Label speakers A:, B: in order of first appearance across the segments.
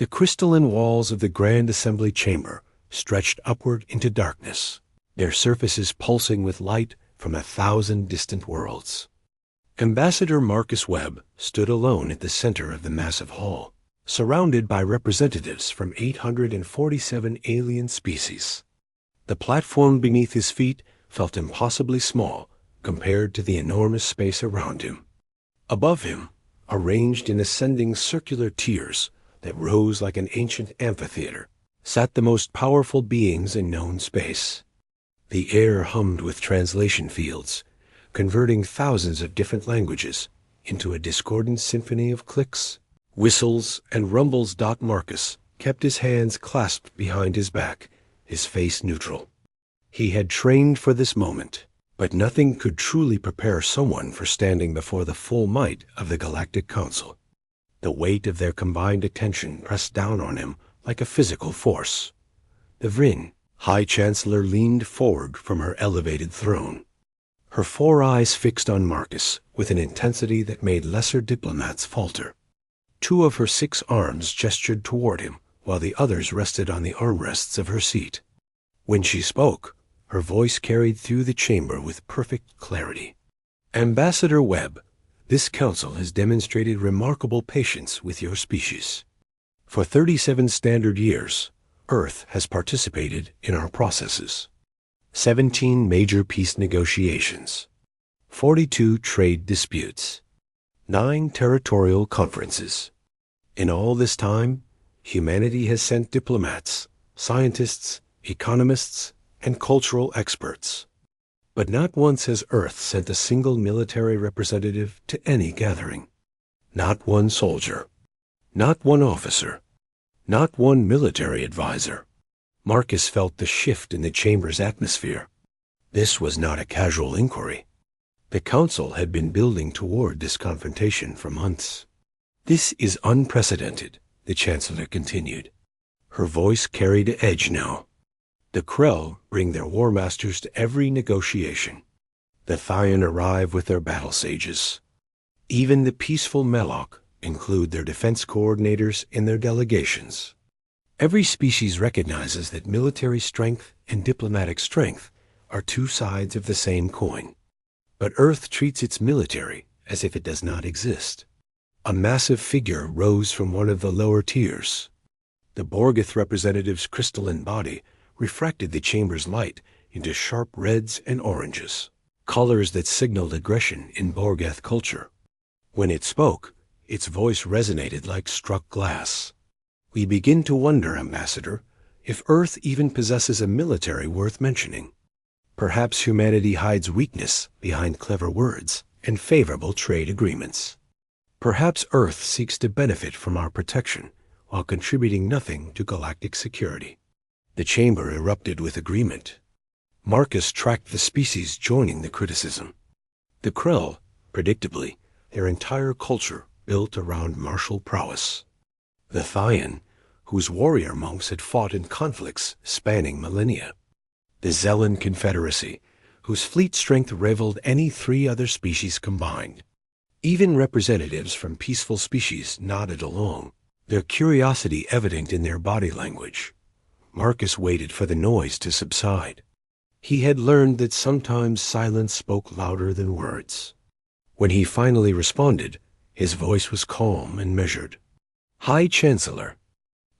A: The crystalline walls of the Grand Assembly Chamber stretched upward into darkness, their surfaces pulsing with light from 1,000 distant worlds. Ambassador Marcus Webb stood alone at the center of the massive hall, surrounded by representatives from 847 alien species. The platform beneath his feet felt impossibly small compared to the enormous space around him. Above him, arranged in ascending circular tiers that rose like an ancient amphitheater, sat the most powerful beings in known space. The air hummed with translation fields, converting thousands of different languages into a discordant symphony of clicks, whistles, and rumbles. Marcus kept his hands clasped behind his back, his face neutral. He had trained for this moment, but nothing could truly prepare someone for standing before the full might of the Galactic Council. The weight of their combined attention pressed down on him like a physical force. The Vryn, High Chancellor, leaned forward from her elevated throne, her 4 eyes fixed on Marcus with an intensity that made lesser diplomats falter. 2 of her 6 arms gestured toward him, while the others rested on the armrests of her seat. When she spoke, her voice carried through the chamber with perfect clarity. Ambassador Webb, this council has demonstrated remarkable patience with your species. For 37 standard years, Earth has participated in our processes. 17 major peace negotiations, 42 trade disputes, 9 territorial conferences. In all this time, humanity has sent diplomats, scientists, economists, and cultural experts. But not once has Earth sent a single military representative to any gathering. Not one soldier. Not one officer. Not one military advisor. Marcus felt the shift in the chamber's atmosphere. This was not a casual inquiry. The council had been building toward this confrontation for months. This is unprecedented, the Chancellor continued. Her voice carried an edge now. The Krell bring their war masters to every negotiation. The Thyan arrive with their battle sages. Even the peaceful Melok include their defense coordinators in their delegations. Every species recognizes that military strength and diplomatic strength are 2 sides of the same coin. But Earth treats its military as if it does not exist. A massive figure rose from one of the lower tiers. The Borgeth representative's crystalline body refracted the chamber's light into sharp reds and oranges, colors that signaled aggression in Borgeth culture. When it spoke, its voice resonated like struck glass. We begin to wonder, Ambassador, if Earth even possesses a military worth mentioning. Perhaps humanity hides weakness behind clever words and favorable trade agreements. Perhaps Earth seeks to benefit from our protection while contributing nothing to galactic security. The chamber erupted with agreement. Marcus tracked the species joining the criticism. The Krell, predictably, their entire culture built around martial prowess. The Thyan, whose warrior monks had fought in conflicts spanning millennia. The Zellan Confederacy, whose fleet strength rivaled any 3 other species combined. Even representatives from peaceful species nodded along, their curiosity evident in their body language. Marcus waited for the noise to subside. He had learned that sometimes silence spoke louder than words. When he finally responded, his voice was calm and measured. High Chancellor,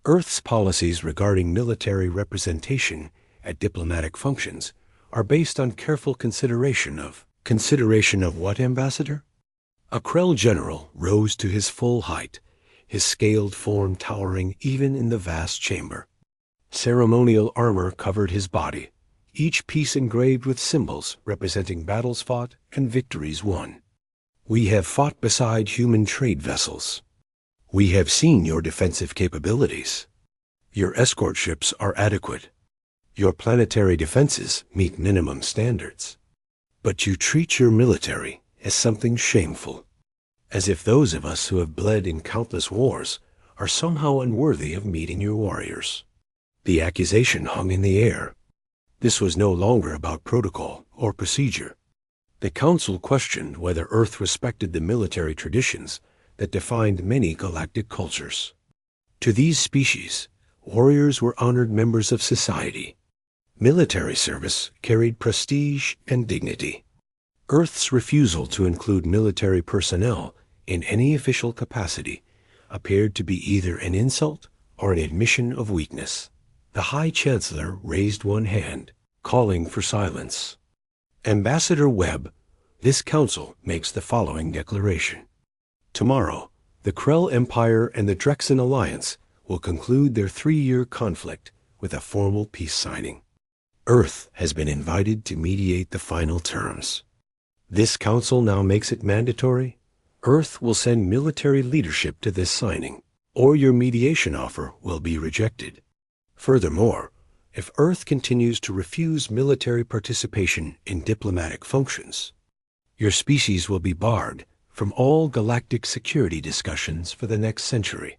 A: Earth's policies regarding military representation at diplomatic functions are based on careful consideration of what, Ambassador? A Krell general rose to his full height, his scaled form towering even in the vast chamber. Ceremonial armor covered his body, each piece engraved with symbols representing battles fought and victories won. We have fought beside human trade vessels. We have seen your defensive capabilities. Your escort ships are adequate. Your planetary defenses meet minimum standards. But you treat your military as something shameful, as if those of us who have bled in countless wars are somehow unworthy of meeting your warriors. The accusation hung in the air. This was no longer about protocol or procedure. The Council questioned whether Earth respected the military traditions that defined many galactic cultures. To these species, warriors were honored members of society. Military service carried prestige and dignity. Earth's refusal to include military personnel in any official capacity appeared to be either an insult or an admission of weakness. The High Chancellor raised one hand, calling for silence. Ambassador Webb, this council makes the following declaration. Tomorrow, the Krell Empire and the Drexen Alliance will conclude their 3-year conflict with a formal peace signing. Earth has been invited to mediate the final terms. This council now makes it mandatory. Earth will send military leadership to this signing, or your mediation offer will be rejected. Furthermore, if Earth continues to refuse military participation in diplomatic functions, your species will be barred from all galactic security discussions for the next century.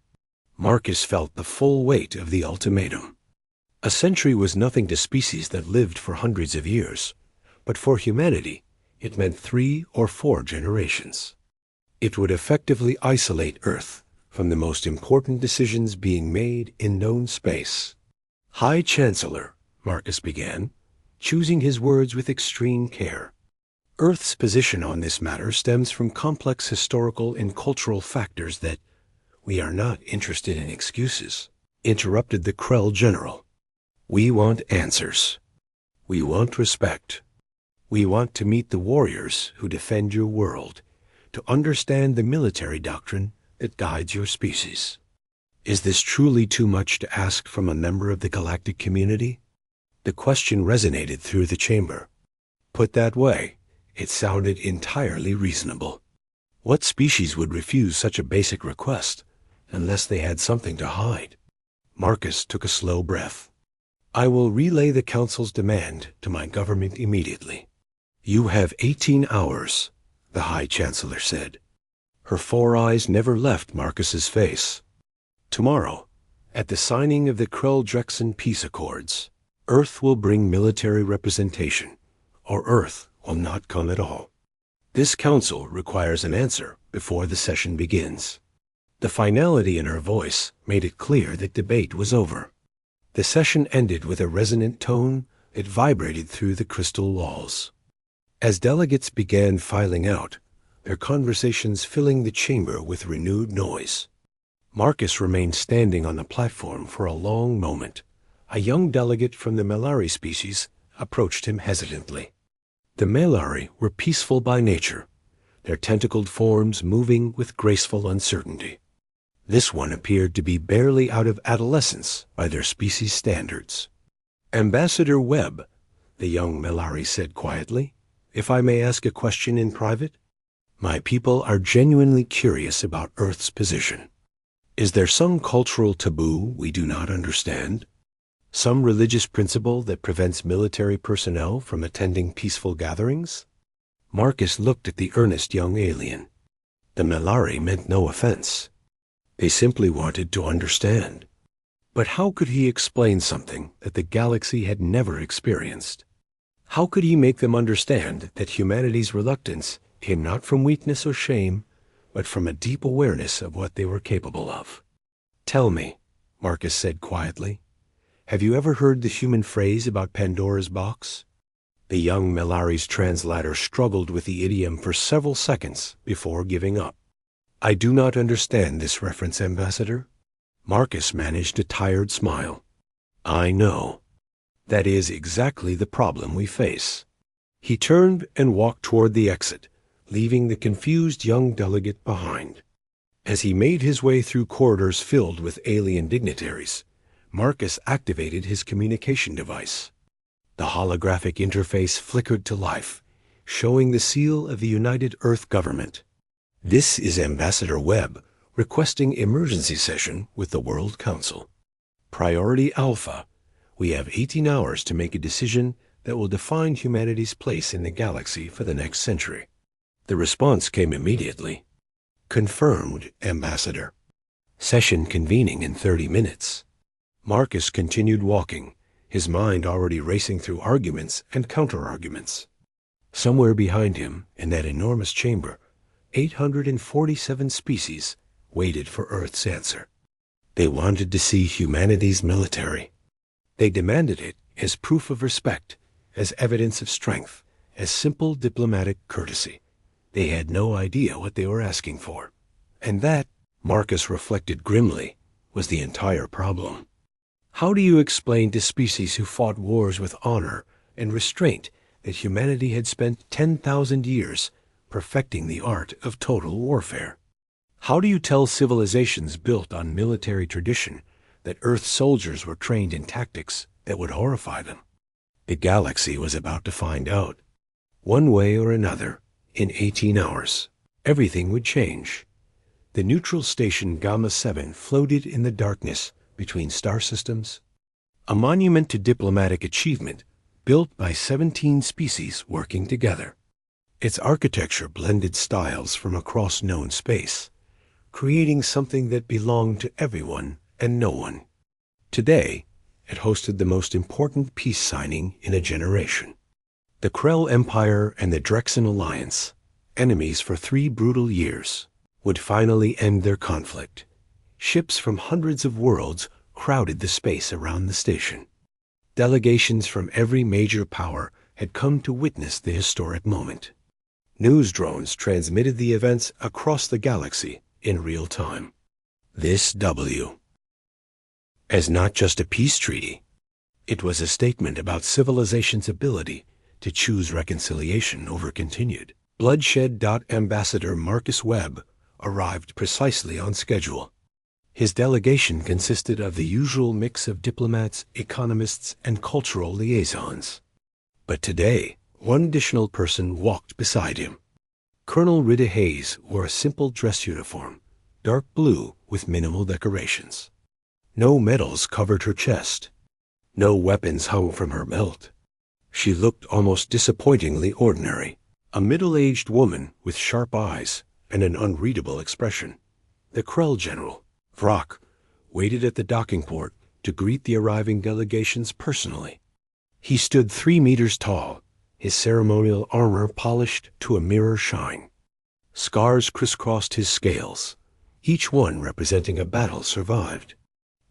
A: Marcus felt the full weight of the ultimatum. A century was nothing to species that lived for hundreds of years, but for humanity, it meant 3 or 4 generations. It would effectively isolate Earth from the most important decisions being made in known space. High Chancellor, Marcus began, choosing his words with extreme care. Earth's position on this matter stems from complex historical and cultural factors that we are not interested in excuses, interrupted the Krell general. We want answers. We want respect. We want to meet the warriors who defend your world, to understand the military doctrine that guides your species. Is this truly too much to ask from a member of the galactic community? The question resonated through the chamber. Put that way, it sounded entirely reasonable. What species would refuse such a basic request unless they had something to hide? Marcus took a slow breath. I will relay the Council's demand to my government immediately. You have 18 hours, the High Chancellor said. Her 4 eyes never left Marcus's face. Tomorrow, at the signing of the Krell-Drexen peace accords, Earth will bring military representation, or Earth will not come at all. This council requires an answer before the session begins. The finality in her voice made it clear that debate was over. The session ended with a resonant tone that vibrated through the crystal walls. As delegates began filing out, their conversations filling the chamber with renewed noise, Marcus remained standing on the platform for a long moment. A young delegate from the Melari species approached him hesitantly. The Melari were peaceful by nature, their tentacled forms moving with graceful uncertainty. This one appeared to be barely out of adolescence by their species' standards. Ambassador Webb, the young Melari said quietly, if I may ask a question in private? My people are genuinely curious about Earth's position. Is there some cultural taboo we do not understand? Some religious principle that prevents military personnel from attending peaceful gatherings? Marcus looked at the earnest young alien. The Melari meant no offense. They simply wanted to understand. But how could he explain something that the galaxy had never experienced? How could he make them understand that humanity's reluctance came not from weakness or shame, but from a deep awareness of what they were capable of? Tell me, Marcus said quietly, have you ever heard the human phrase about Pandora's box? The young Melari's translator struggled with the idiom for several seconds before giving up. I do not understand this reference, Ambassador. Marcus managed a tired smile. I know. That is exactly the problem we face. He turned and walked toward the exit, leaving the confused young delegate behind. As he made his way through corridors filled with alien dignitaries, Marcus activated his communication device. The holographic interface flickered to life, showing the seal of the United Earth Government. This is Ambassador Webb requesting emergency session with the World Council. Priority Alpha. We have 18 hours to make a decision that will define humanity's place in the galaxy for the next century. The response came immediately. Confirmed, Ambassador. Session convening in 30 minutes. Marcus continued walking, his mind already racing through arguments and counter-arguments. Somewhere behind him, in that enormous chamber, 847 species waited for Earth's answer. They wanted to see humanity's military. They demanded it as proof of respect, as evidence of strength, as simple diplomatic courtesy. They had no idea what they were asking for. And that, Marcus reflected grimly, was the entire problem. How do you explain to species who fought wars with honor and restraint that humanity had spent 10,000 years perfecting the art of total warfare? How do you tell civilizations built on military tradition that Earth's soldiers were trained in tactics that would horrify them? The galaxy was about to find out. One way or another, in 18 hours, everything would change. The neutral station Gamma 7 floated in the darkness between star systems, a monument to diplomatic achievement built by 17 species working together. Its architecture blended styles from across known space, creating something that belonged to everyone and no one. Today, it hosted the most important peace signing in a generation. The Krell Empire and the Drexen Alliance, enemies for 3 brutal years, would finally end their conflict. Ships from hundreds of worlds crowded the space around the station. Delegations from every major power had come to witness the historic moment. News drones transmitted the events across the galaxy in real time. This W. As not just a peace treaty, it was a statement about civilization's ability to choose reconciliation over continued bloodshed. Ambassador Marcus Webb arrived precisely on schedule. His delegation consisted of the usual mix of diplomats, economists, and cultural liaisons. But today, one additional person walked beside him. Colonel Rita Hayes wore a simple dress uniform, dark blue with minimal decorations. No medals covered her chest. No weapons hung from her belt. She looked almost disappointingly ordinary, a middle-aged woman with sharp eyes and an unreadable expression. The Krell general, Vrock, waited at the docking port to greet the arriving delegations personally. He stood 3 meters tall, his ceremonial armor polished to a mirror shine. Scars crisscrossed his scales, each one representing a battle survived.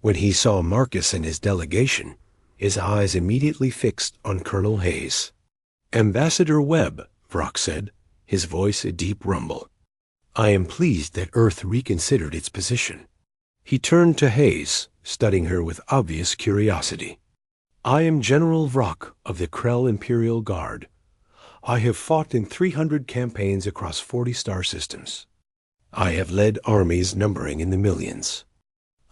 A: When he saw Marcus and his delegation, his eyes immediately fixed on Colonel Hayes. "Ambassador Webb," Vrock said, his voice a deep rumble. "I am pleased that Earth reconsidered its position." He turned to Hayes, studying her with obvious curiosity. "I am General Vrock of the Krell Imperial Guard. I have fought in 300 campaigns across 40 star systems. I have led armies numbering in the millions.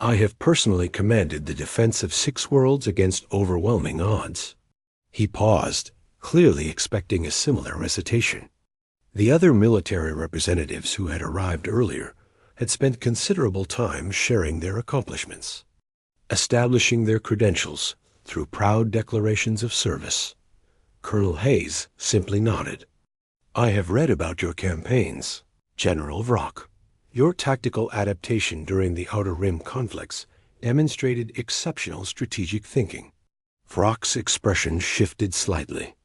A: I have personally commanded the defense of 6 worlds against overwhelming odds." He paused, clearly expecting a similar recitation. The other military representatives who had arrived earlier had spent considerable time sharing their accomplishments, establishing their credentials through proud declarations of service. Colonel Hayes simply nodded. "I have read about your campaigns, General Vrock. Your tactical adaptation during the Outer Rim conflicts demonstrated exceptional strategic thinking." Vrock's expression shifted slightly.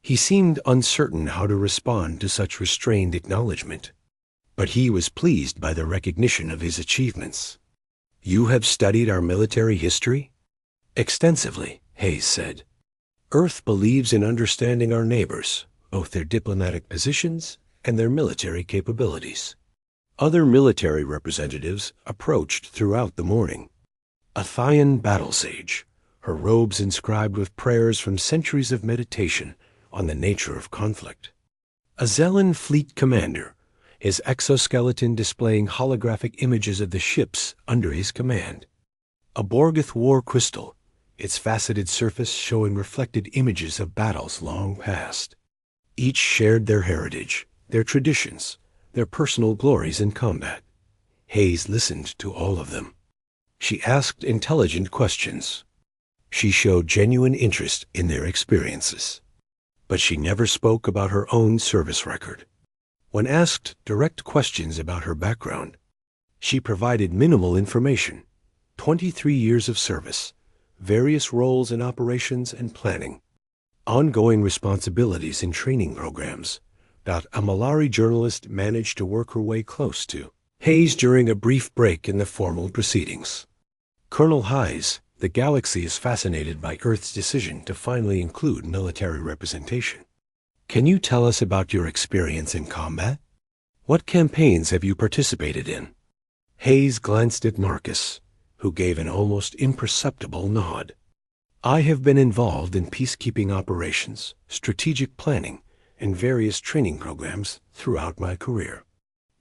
A: He seemed uncertain how to respond to such restrained acknowledgement, but he was pleased by the recognition of his achievements. "You have studied our military history?" "Extensively," Hayes said. "Earth believes in understanding our neighbors, both their diplomatic positions and their military capabilities." Other military representatives approached throughout the morning. A Thaian battle sage, her robes inscribed with prayers from centuries of meditation on the nature of conflict. A Zellan fleet commander, his exoskeleton displaying holographic images of the ships under his command. A Borgeth war crystal, its faceted surface showing reflected images of battles long past. Each shared their heritage, their traditions, their personal glories in combat. Hayes listened to all of them. She asked intelligent questions. She showed genuine interest in their experiences. But she never spoke about her own service record. When asked direct questions about her background, she provided minimal information: 23 years of service, various roles in operations and planning, ongoing responsibilities in training programs. A Malari journalist managed to work her way close to Hayes during a brief break in the formal proceedings. Colonel Hayes, the galaxy is fascinated by Earth's decision to finally include military representation. Can you tell us about your experience in combat? What campaigns have you participated in? Hayes glanced at Marcus, who gave an almost imperceptible nod. I have been involved in peacekeeping operations, strategic planning, and various training programs throughout my career.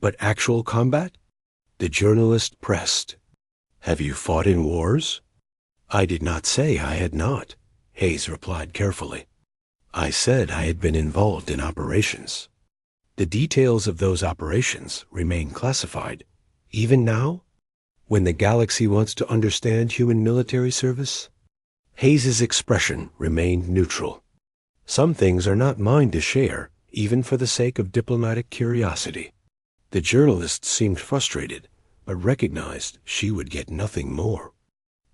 A: But actual combat? The journalist pressed. Have you fought in wars? I did not say I had not, Hayes replied carefully. I said I had been involved in operations. The details of those operations remain classified. Even now, when the galaxy wants to understand human military service? Hayes's expression remained neutral. Some things are not mine to share, even for the sake of diplomatic curiosity. The journalist seemed frustrated, but recognized she would get nothing more.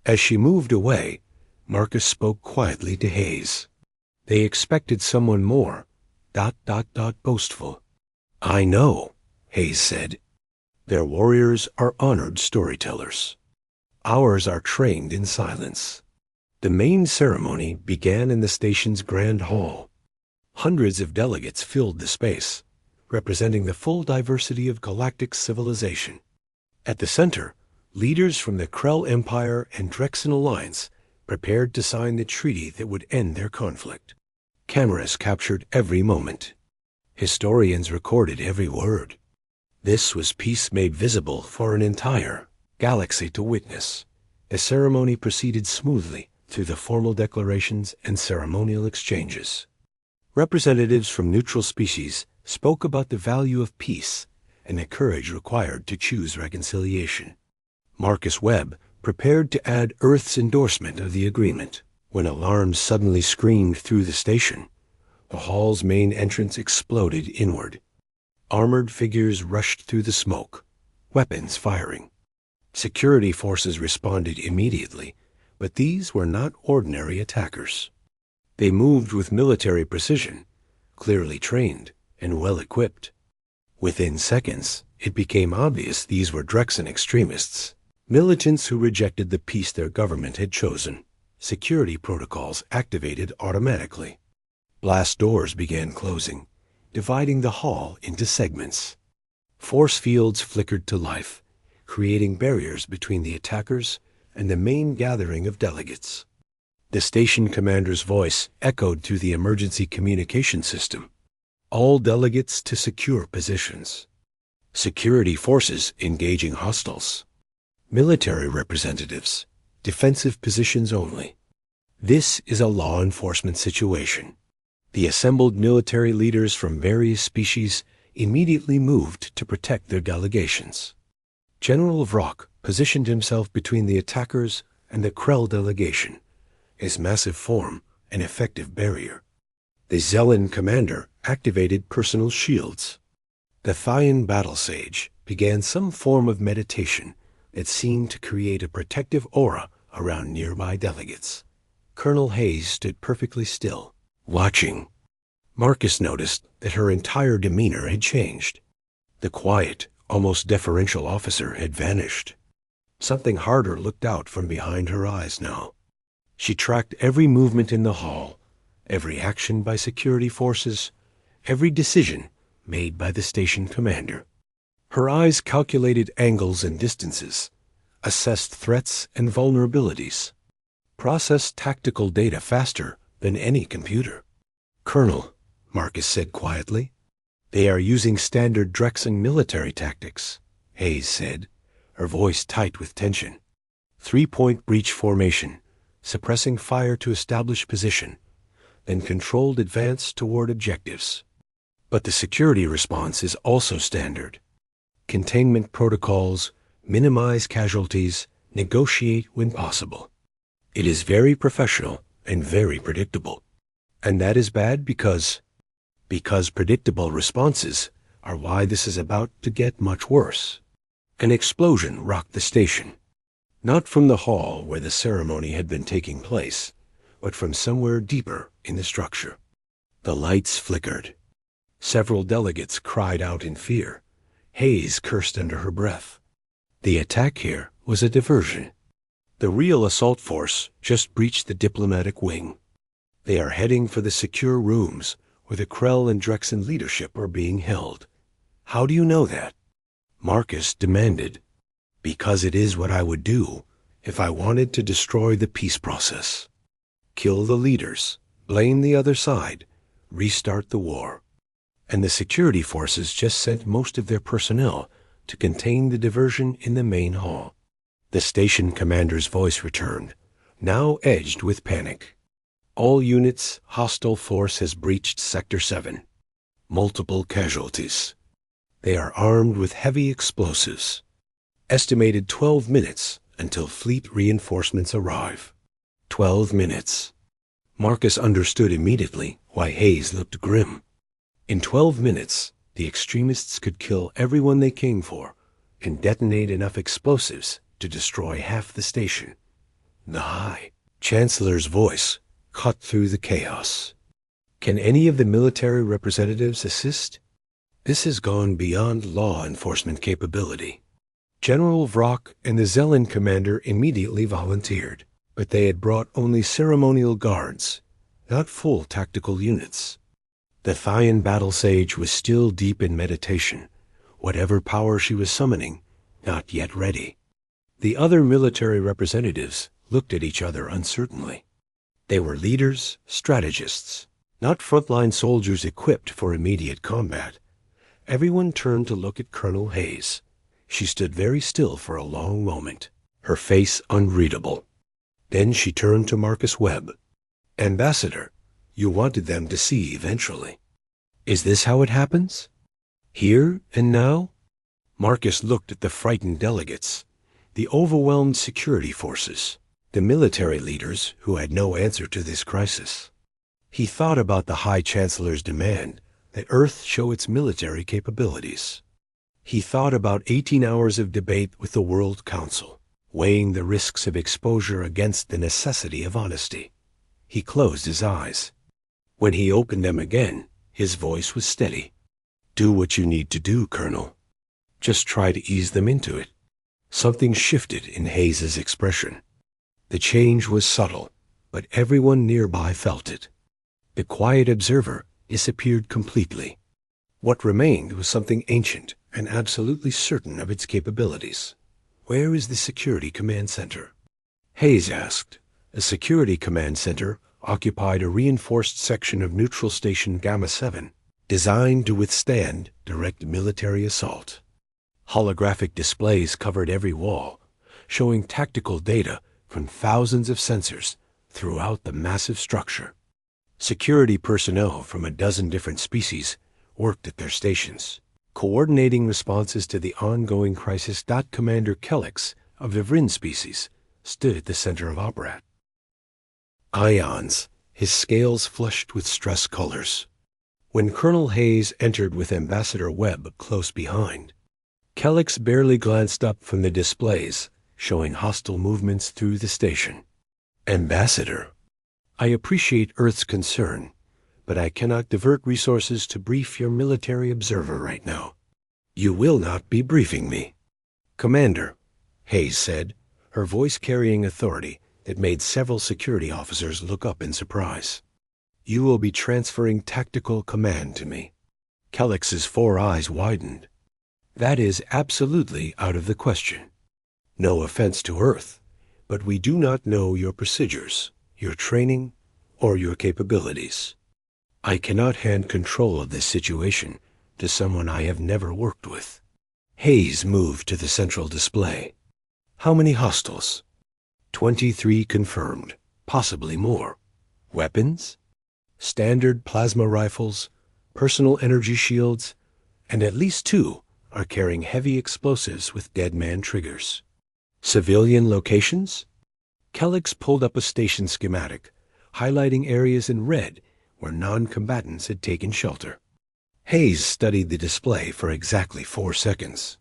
A: As she moved away, Marcus spoke quietly to Hayes. They expected someone more, ... boastful. I know, Hayes said. Their warriors are honored storytellers. Ours are trained in silence. The main ceremony began in the station's grand hall. Hundreds of delegates filled the space, representing the full diversity of galactic civilization. At the center, leaders from the Krell Empire and Drexen Alliance prepared to sign the treaty that would end their conflict. Cameras captured every moment. Historians recorded every word. This was peace made visible for an entire galaxy to witness. The ceremony proceeded smoothly through the formal declarations and ceremonial exchanges. Representatives from neutral species spoke about the value of peace and the courage required to choose reconciliation. Marcus Webb prepared to add Earth's endorsement of the agreement. When alarms suddenly screamed through the station, the hall's main entrance exploded inward. Armored figures rushed through the smoke, weapons firing. Security forces responded immediately, but these were not ordinary attackers. They moved with military precision, clearly trained and well-equipped. Within seconds, it became obvious these were Drexen extremists, militants who rejected the peace their government had chosen. Security protocols activated automatically. Blast doors began closing, dividing the hall into segments. Force fields flickered to life, creating barriers between the attackers and the main gathering of delegates. The station commander's voice echoed through the emergency communication system. All delegates to secure positions. Security forces engaging hostiles. Military representatives. Defensive positions only. This is a law enforcement situation. The assembled military leaders from various species immediately moved to protect their delegations. General Vrock positioned himself between the attackers and the Krell delegation, his massive form an effective barrier. The Zelen commander activated personal shields. The Thaian battle sage began some form of meditation that seemed to create a protective aura around nearby delegates. Colonel Hayes stood perfectly still, watching. Marcus noticed that her entire demeanor had changed. The quiet, almost deferential officer had vanished. Something harder looked out from behind her eyes now. She tracked every movement in the hall, every action by security forces, every decision made by the station commander. Her eyes calculated angles and distances, assessed threats and vulnerabilities, processed tactical data faster than any computer. Colonel, Marcus said quietly. They are using standard Drexen military tactics, Hayes said, her voice tight with tension. 3-point breach formation, suppressing fire to establish position, then controlled advance toward objectives. But the security response is also standard. Containment protocols, minimize casualties, negotiate when possible. It is very professional and very predictable. And that is bad because predictable responses are why this is about to get much worse. An explosion rocked the station, not from the hall where the ceremony had been taking place, but from somewhere deeper in the structure. The lights flickered. Several delegates cried out in fear. Hayes cursed under her breath. The attack here was a diversion. The real assault force just breached the diplomatic wing. They are heading for the secure rooms where the Krell and Drexen leadership are being held. How do you know that? Marcus demanded. Because it is what I would do if I wanted to destroy the peace process. Kill the leaders, blame the other side, restart the war. And the security forces just sent most of their personnel to contain the diversion in the main hall. The station commander's voice returned, now edged with panic. All units, hostile force has breached Sector 7. Multiple casualties. They are armed with heavy explosives. Estimated 12 minutes until fleet reinforcements arrive. 12 minutes. Marcus understood immediately why Hayes looked grim. In 12 minutes, the extremists could kill everyone they came for and detonate enough explosives to destroy half the station. The High Chancellor's voice cut through the chaos. Can any of the military representatives assist? This has gone beyond law enforcement capability. General Vrock and the Zelen commander immediately volunteered, but they had brought only ceremonial guards, not full tactical units. The Thaian battle sage was still deep in meditation, whatever power she was summoning, not yet ready. The other military representatives looked at each other uncertainly. They were leaders, strategists, not frontline soldiers equipped for immediate combat. Everyone turned to look at Colonel Hayes. She stood very still for a long moment, her face unreadable. Then she turned to Marcus Webb. Ambassador, you wanted them to see eventually. Is this how it happens? Here and now? Marcus looked at the frightened delegates, the overwhelmed security forces, the military leaders who had no answer to this crisis. He thought about the High Chancellor's demand that Earth show its military capabilities. He thought about 18 hours of debate with the World Council, weighing the risks of exposure against the necessity of honesty. He closed his eyes. When he opened them again, his voice was steady. Do what you need to do, Colonel. Just try to ease them into it. Something shifted in Hayes's expression. The change was subtle, but everyone nearby felt it. The quiet observer disappeared completely. What remained was something ancient and absolutely certain of its capabilities. Where is the Security Command Center? Hayes asked. A Security Command Center occupied a reinforced section of Neutral Station Gamma 7, designed to withstand direct military assault. Holographic displays covered every wall, showing tactical data from thousands of sensors throughout the massive structure. Security personnel from a dozen different species worked at their stations, coordinating responses to the ongoing crisis. Commander Kellex of the Vrin species stood at the center of Operat. Ions, his scales flushed with stress colors. When Colonel Hayes entered with Ambassador Webb close behind, Kellex barely glanced up from the displays, showing hostile movements through the station. Ambassador, I appreciate Earth's concern, but I cannot divert resources to brief your military observer right now. You will not be briefing me. Commander, Hayes said, her voice carrying authority that made several security officers look up in surprise. You will be transferring tactical command to me. Kellex's 4 eyes widened. That is absolutely out of the question. No offense to Earth, but we do not know your procedures, your training, or your capabilities. I cannot hand control of this situation to someone I have never worked with. Hayes moved to the central display. How many hostiles? 23 confirmed, possibly more. Weapons? Standard plasma rifles, personal energy shields, and at least 2 are carrying heavy explosives with dead man triggers. Civilian locations? Kellex pulled up a station schematic, highlighting areas in red where non-combatants had taken shelter. Hayes studied the display for exactly 4 seconds.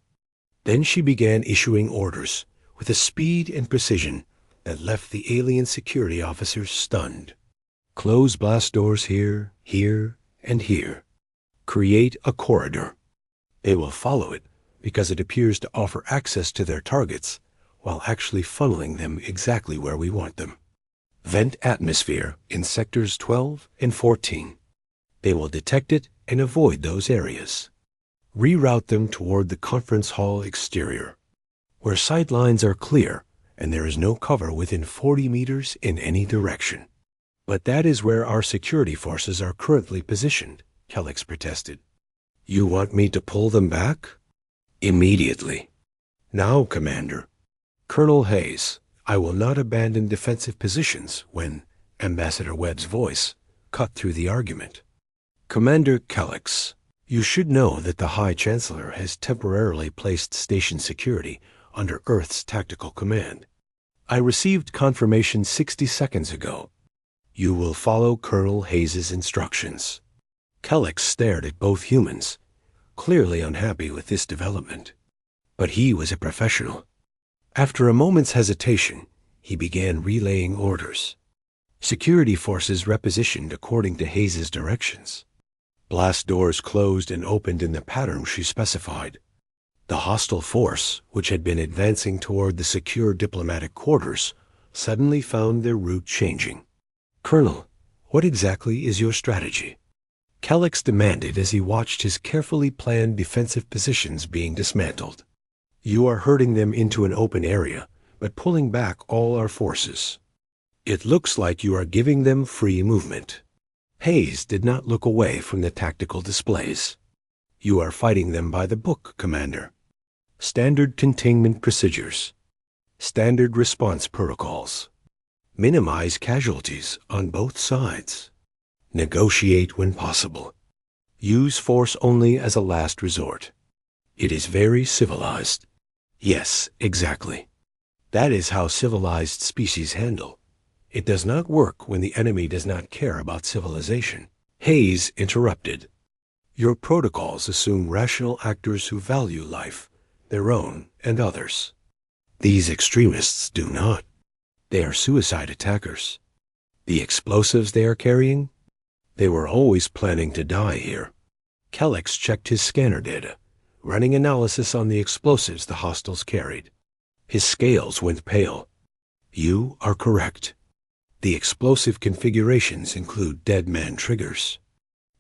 A: Then she began issuing orders with a speed and precision that left the alien security officers stunned. Close blast doors here, here, and here. Create a corridor. They will follow it because it appears to offer access to their targets while actually funneling them exactly where we want them. Vent atmosphere in sectors 12 and 14. They will detect it and avoid those areas. Reroute them toward the conference hall exterior, where sight lines are clear and there is no cover within 40 meters in any direction. But that is where our security forces are currently positioned, Kellex protested. You want me to pull them back? Immediately. Now, Commander. Colonel Hayes, I will not abandon defensive positions when Ambassador Webb's voice cut through the argument. Commander Kellex, you should know that the High Chancellor has temporarily placed station security under Earth's tactical command. I received confirmation 60 seconds ago. You will follow Colonel Hayes's instructions. Kellex stared at both humans, clearly unhappy with this development. But he was a professional. After a moment's hesitation, he began relaying orders. Security forces repositioned according to Hayes's directions. Blast doors closed and opened in the pattern she specified. The hostile force, which had been advancing toward the secure diplomatic quarters, suddenly found their route changing. Colonel, what exactly is your strategy? Kellex demanded as he watched his carefully planned defensive positions being dismantled. You are herding them into an open area, but pulling back all our forces. It looks like you are giving them free movement. Hayes did not look away from the tactical displays. You are fighting them by the book, Commander. Standard containment procedures. Standard response protocols. Minimize casualties on both sides. Negotiate when possible. Use force only as a last resort. It is very civilized. Yes, exactly. That is how civilized species handle. It does not work when the enemy does not care about civilization. Hayes interrupted. Your protocols assume rational actors who value life, their own and others. These extremists do not. They are suicide attackers. The explosives they are carrying? They were always planning to die here. Kellex checked his scanner data, running analysis on the explosives the hostiles carried. His scales went pale. You are correct. The explosive configurations include dead man triggers.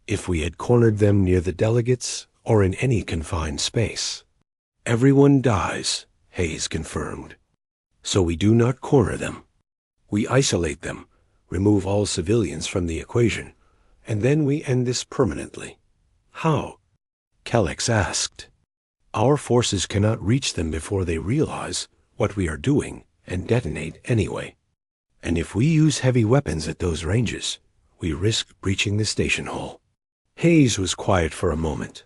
A: If we had cornered them near the delegates or in any confined space. Everyone dies, Hayes confirmed. So we do not corner them. We isolate them, remove all civilians from the equation, and then we end this permanently. How? Kellex asked. Our forces cannot reach them before they realize what we are doing and detonate anyway. And if we use heavy weapons at those ranges, we risk breaching the station hull. Hayes was quiet for a moment.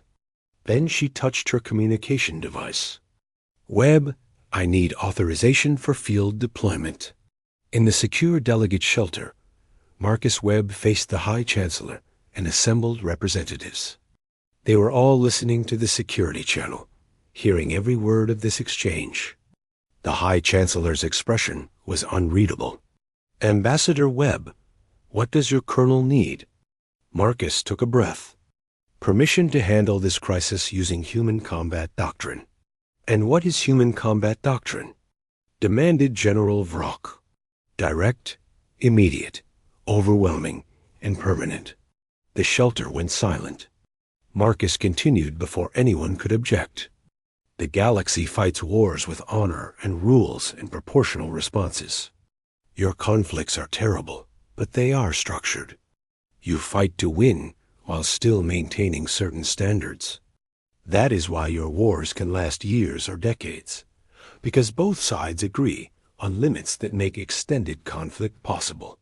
A: Then she touched her communication device. Webb, I need authorization for field deployment. In the secure delegate shelter, Marcus Webb faced the High Chancellor and assembled representatives. They were all listening to the security channel, hearing every word of this exchange. The High Chancellor's expression was unreadable. Ambassador Webb, what does your colonel need? Marcus took a breath. Permission to handle this crisis using human combat doctrine. And what is human combat doctrine? Demanded General Vrock. Direct, immediate, overwhelming, and permanent. The shelter went silent. Marcus continued before anyone could object. The galaxy fights wars with honor and rules and proportional responses. Your conflicts are terrible, but they are structured. You fight to win while still maintaining certain standards. That is why your wars can last years or decades, because both sides agree on limits that make extended conflict possible.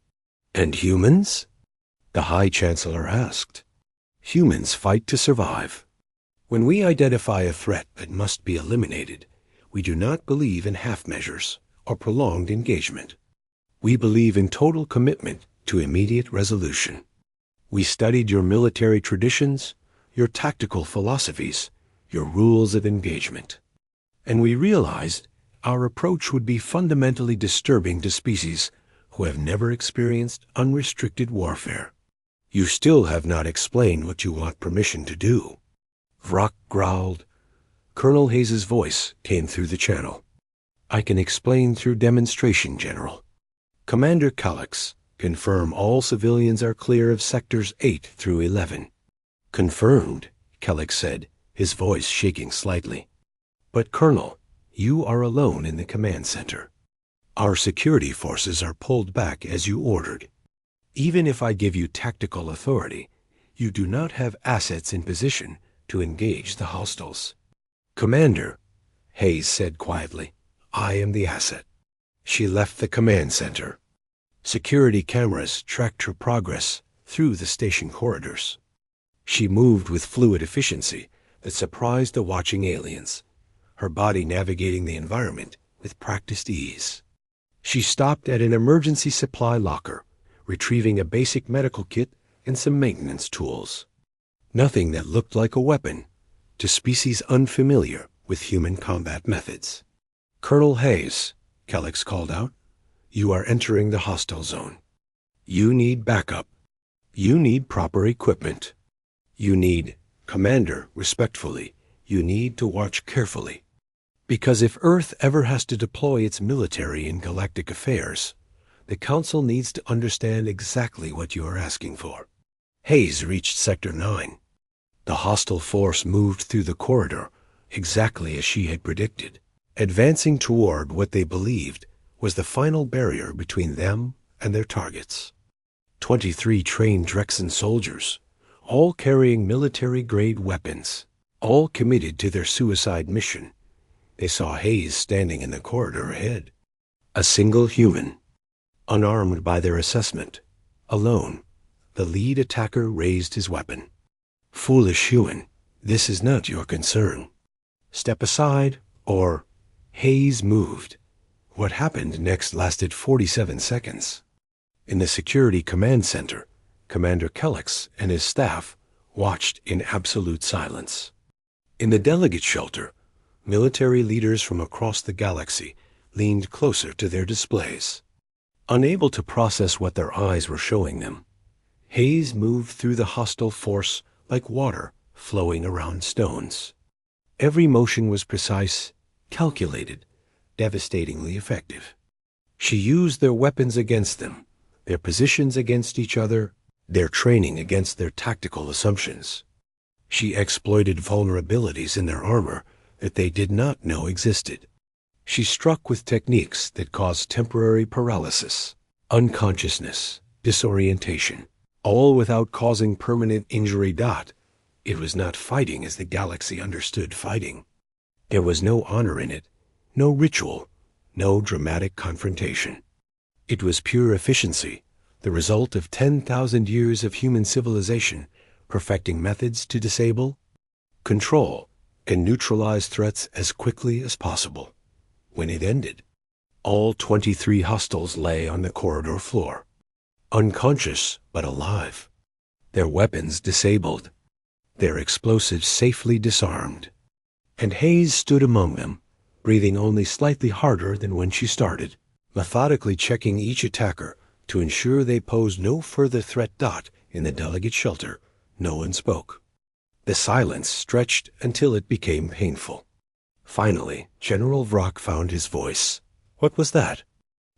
A: And humans? The High Chancellor asked. Humans fight to survive. When we identify a threat that must be eliminated, we do not believe in half measures or prolonged engagement. We believe in total commitment to immediate resolution. We studied your military traditions, your tactical philosophies, your rules of engagement. And we realized our approach would be fundamentally disturbing to species who have never experienced unrestricted warfare. You still have not explained what you want permission to do. Vrock growled. Colonel Hayes's voice came through the channel. I can explain through demonstration, General. Commander Calix, confirm all civilians are clear of sectors 8 through 11. Confirmed, Calix said, his voice shaking slightly. But Colonel, you are alone in the command center. Our security forces are pulled back as you ordered. Even if I give you tactical authority, you do not have assets in position to engage the hostiles. Commander, Hayes said quietly, I am the asset. She left the command center. Security cameras tracked her progress through the station corridors. She moved with fluid efficiency that surprised the watching aliens, her body navigating the environment with practiced ease. She stopped at an emergency supply locker, retrieving a basic medical kit and some maintenance tools. Nothing that looked like a weapon to species unfamiliar with human combat methods. Colonel Hayes, Calix called out, you are entering the hostile zone. You need backup. You need proper equipment. You need, Commander, respectfully, you need to watch carefully. Because if Earth ever has to deploy its military in galactic affairs, the Council needs to understand exactly what you are asking for. Hayes reached Sector 9. The hostile force moved through the corridor exactly as she had predicted, advancing toward what they believed was the final barrier between them and their targets. 23 trained Drexen soldiers, all carrying military-grade weapons, all committed to their suicide mission. They saw Hayes standing in the corridor ahead. A single human, unarmed by their assessment, alone. The lead attacker raised his weapon. Foolish human, this is not your concern. Step aside, or... Hayes moved. What happened next lasted 47 seconds. In the Security Command Center, Commander Calix and his staff watched in absolute silence. In the delegate shelter, military leaders from across the galaxy leaned closer to their displays. Unable to process what their eyes were showing them, Hayes moved through the hostile force like water flowing around stones. Every motion was precise, calculated, devastatingly effective. She used their weapons against them, their positions against each other, their training against their tactical assumptions. She exploited vulnerabilities in their armor that they did not know existed. She struck with techniques that caused temporary paralysis, unconsciousness, disorientation, all without causing permanent injury. It was not fighting as the galaxy understood fighting. There was no honor in it, no ritual, no dramatic confrontation. It was pure efficiency, the result of 10,000 years of human civilization perfecting methods to disable, control, and neutralize threats as quickly as possible. When it ended, all 23 hostiles lay on the corridor floor, unconscious but alive, their weapons disabled, their explosives safely disarmed. And Hayes stood among them, breathing only slightly harder than when she started, methodically checking each attacker to ensure they posed no further threat. In the delegate shelter, no one spoke. The silence stretched until it became painful. Finally, General Vrock found his voice. What was that?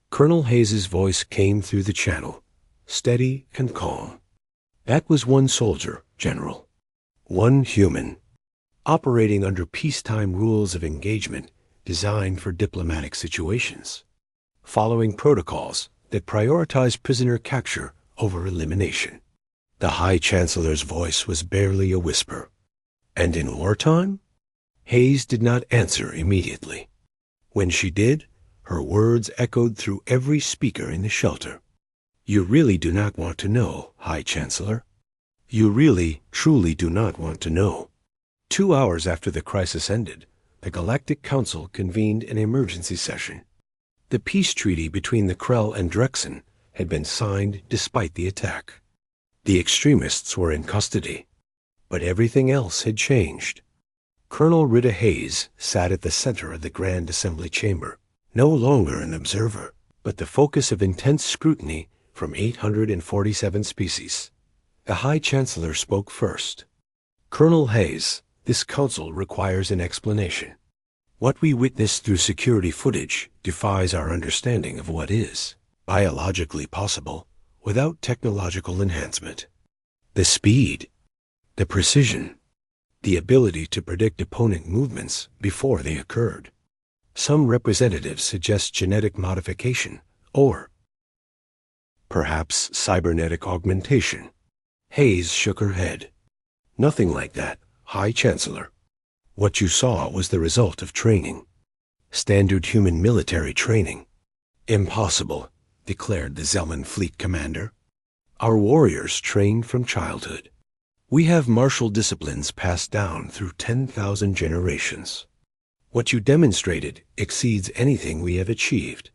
A: Colonel Hayes's voice came through the channel, steady and calm. That was one soldier, General. One human, operating under peacetime rules of engagement designed for diplomatic situations, following protocols that prioritize prisoner capture over elimination. The High Chancellor's voice was barely a whisper. And in wartime? Hayes did not answer immediately. When she did, her words echoed through every speaker in the shelter. You really do not want to know, High Chancellor. You really, truly do not want to know. 2 hours after the crisis ended, the Galactic Council convened an emergency session. The peace treaty between the Krell and Drexen had been signed despite the attack. The extremists were in custody, but everything else had changed. Colonel Rita Hayes sat at the center of the Grand Assembly Chamber, no longer an observer, but the focus of intense scrutiny from 847 species. The High Chancellor spoke first. Colonel Hayes, this council requires an explanation. What we witness through security footage defies our understanding of what is biologically possible without technological enhancement. The speed, the precision, the ability to predict opponent movements before they occurred. Some representatives suggest genetic modification or perhaps cybernetic augmentation. Hayes shook her head. Nothing like that, High Chancellor. What you saw was the result of training. Standard human military training. Impossible, declared the Zelman fleet commander. Our warriors trained from childhood. We have martial disciplines passed down through 10,000 generations. What you demonstrated exceeds anything we have achieved.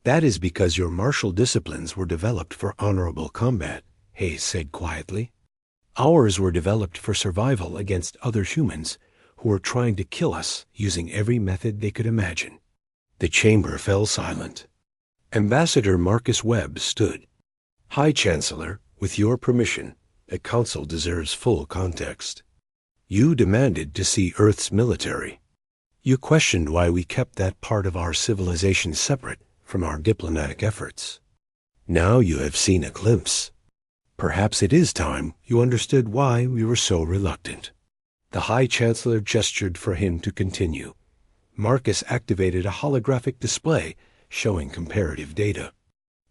A: That is because your martial disciplines were developed for honorable combat, Hayes said quietly. Ours were developed for survival against other humans who were trying to kill us using every method they could imagine. The chamber fell silent. Ambassador Marcus Webb stood. High Chancellor, with your permission, the Council deserves full context. You demanded to see Earth's military. You questioned why we kept that part of our civilization separate from our diplomatic efforts. Now you have seen a glimpse. Perhaps it is time you understood why we were so reluctant. The High Chancellor gestured for him to continue. Marcus activated a holographic display showing comparative data.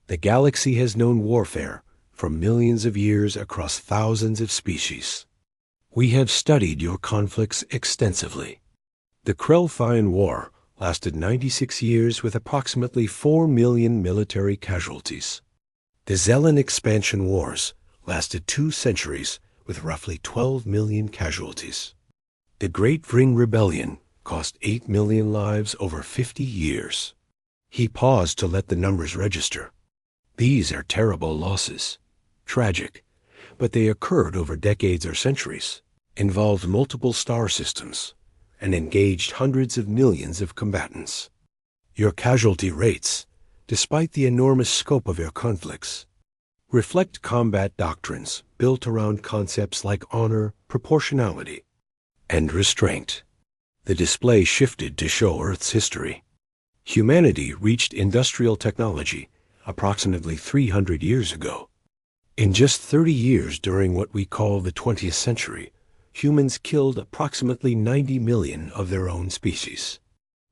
A: The galaxy has known warfare for millions of years across thousands of species. We have studied your conflicts extensively. The HFY War lasted 96 years with approximately 4 million military casualties. The Zellan expansion wars lasted 2 centuries with roughly 12 million casualties. The Great Ring Rebellion cost 8 million lives over 50 years. He paused to let the numbers register. These are terrible losses. Tragic, but they occurred over decades or centuries, involved multiple star systems, and engaged hundreds of millions of combatants. Your casualty rates, despite the enormous scope of your conflicts, reflect combat doctrines built around concepts like honor, proportionality, and restraint. The display shifted to show Earth's history. Humanity reached industrial technology approximately 300 years ago. In just 30 years during what we call the 20th century, humans killed approximately 90 million of their own species.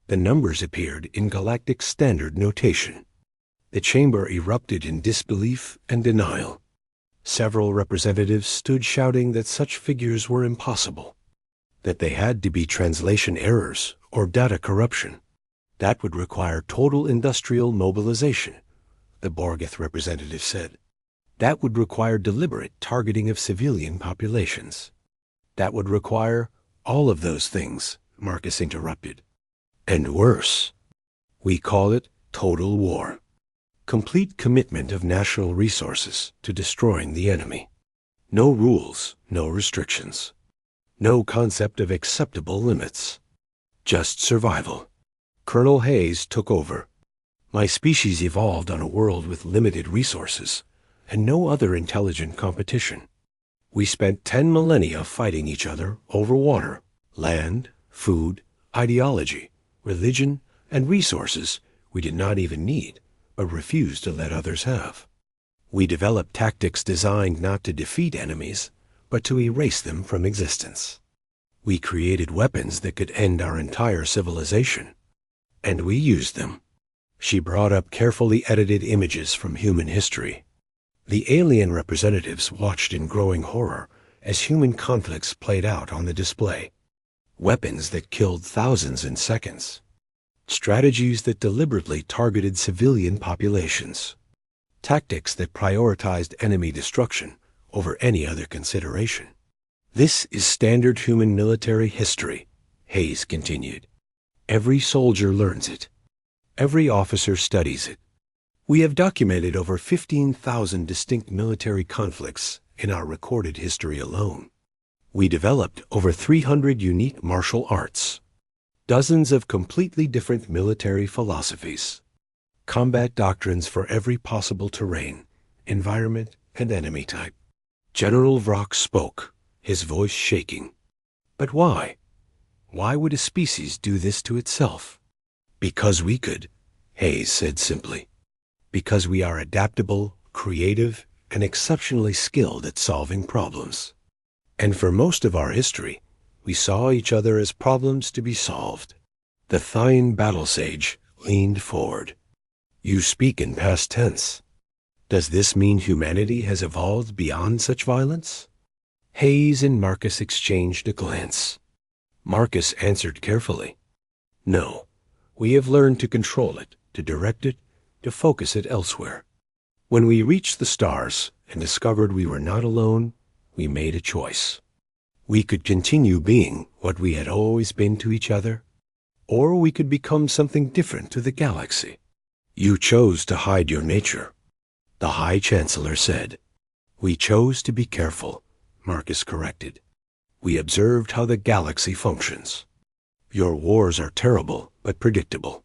A: The numbers appeared in galactic standard notation. The chamber erupted in disbelief and denial. Several representatives stood shouting that such figures were impossible, that they had to be translation errors or data corruption. That would require total industrial mobilization, the Borgeth representative said. That would require deliberate targeting of civilian populations. That would require all of those things, Marcus interrupted. And worse. We call it total war. Complete commitment of national resources to destroying the enemy. No rules, no restrictions. No concept of acceptable limits. Just survival. Colonel Hayes took over. My species evolved on a world with limited resources and no other intelligent competition. We spent 10 millennia fighting each other over water, land, food, ideology, religion, and resources we did not even need, but refused to let others have. We developed tactics designed not to defeat enemies, but to erase them from existence. We created weapons that could end our entire civilization. And we used them. She brought up carefully edited images from human history. The alien representatives watched in growing horror as human conflicts played out on the display. Weapons that killed thousands in seconds. Strategies that deliberately targeted civilian populations. Tactics that prioritized enemy destruction over any other consideration. This is standard human military history, Hayes continued. Every soldier learns it. Every officer studies it. We have documented over 15,000 distinct military conflicts in our recorded history alone. We developed over 300 unique martial arts, dozens of completely different military philosophies, combat doctrines for every possible terrain, environment, and enemy type. General Vrock spoke, his voice shaking. But why? Why would a species do this to itself? Because we could, Hayes said simply. Because we are adaptable, creative, and exceptionally skilled at solving problems. And for most of our history, we saw each other as problems to be solved. The Thine battle sage leaned forward. You speak in past tense. Does this mean humanity has evolved beyond such violence? Hayes and Marcus exchanged a glance. Marcus answered carefully. No, we have learned to control it, to direct it, to focus it elsewhere. When we reached the stars and discovered we were not alone, we made a choice. We could continue being what we had always been to each other, or we could become something different to the galaxy. You chose to hide your nature, the High Chancellor said. We chose to be careful, Marcus corrected. We observed how the galaxy functions. Your wars are terrible but predictable.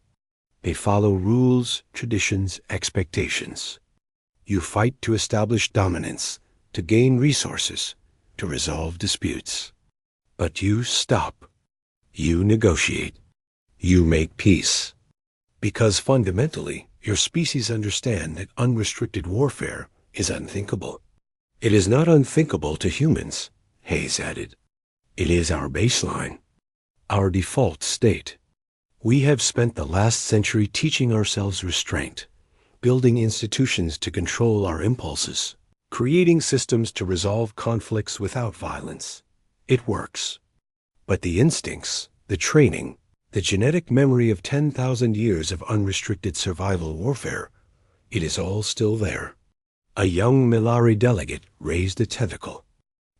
A: They follow rules, traditions, expectations. You fight to establish dominance, to gain resources, to resolve disputes. But you stop. You negotiate. You make peace. Because fundamentally, your species understand that unrestricted warfare is unthinkable. It is not unthinkable to humans, Hayes added. It is our baseline, our default state. We have spent the last century teaching ourselves restraint, building institutions to control our impulses, creating systems to resolve conflicts without violence. It works. But the instincts, the training, the genetic memory of 10,000 years of unrestricted survival warfare, it is all still there. A young Milari delegate raised a tentacle.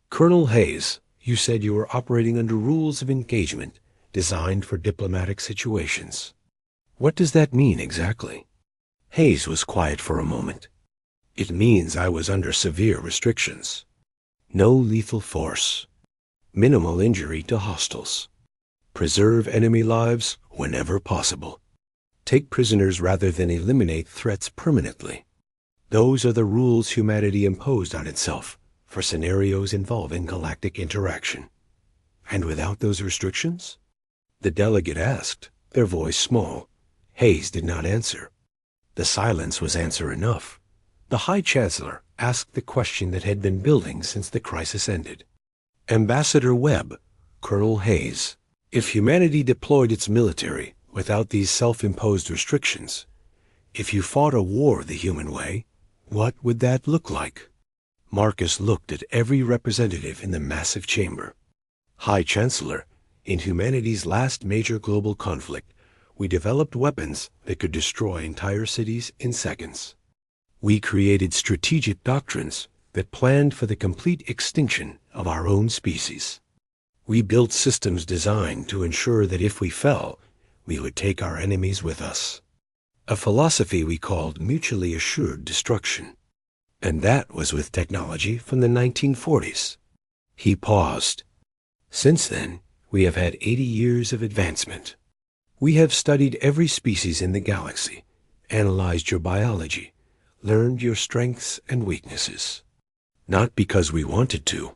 A: Colonel Hayes, you said you were operating under rules of engagement designed for diplomatic situations. What does that mean exactly? Hayes was quiet for a moment. It means I was under severe restrictions. No lethal force. Minimal injury to hostiles. Preserve enemy lives whenever possible. Take prisoners rather than eliminate threats permanently. Those are the rules humanity imposed on itself for scenarios involving galactic interaction. And without those restrictions? The delegate asked, their voice small. Hayes did not answer. The silence was answer enough. The High Chancellor asked the question that had been building since the crisis ended. Ambassador Webb, Colonel Hayes, if humanity deployed its military without these self-imposed restrictions, if you fought a war the human way, what would that look like? Marcus looked at every representative in the massive chamber. High Chancellor, in humanity's last major global conflict, we developed weapons that could destroy entire cities in seconds. We created strategic doctrines that planned for the complete extinction of our own species. We built systems designed to ensure that if we fell, we would take our enemies with us. A philosophy we called mutually assured destruction. And that was with technology from the 1940s. He paused. Since then, we have had 80 years of advancement. We have studied every species in the galaxy, analyzed your biology, learned your strengths and weaknesses. Not because we wanted to.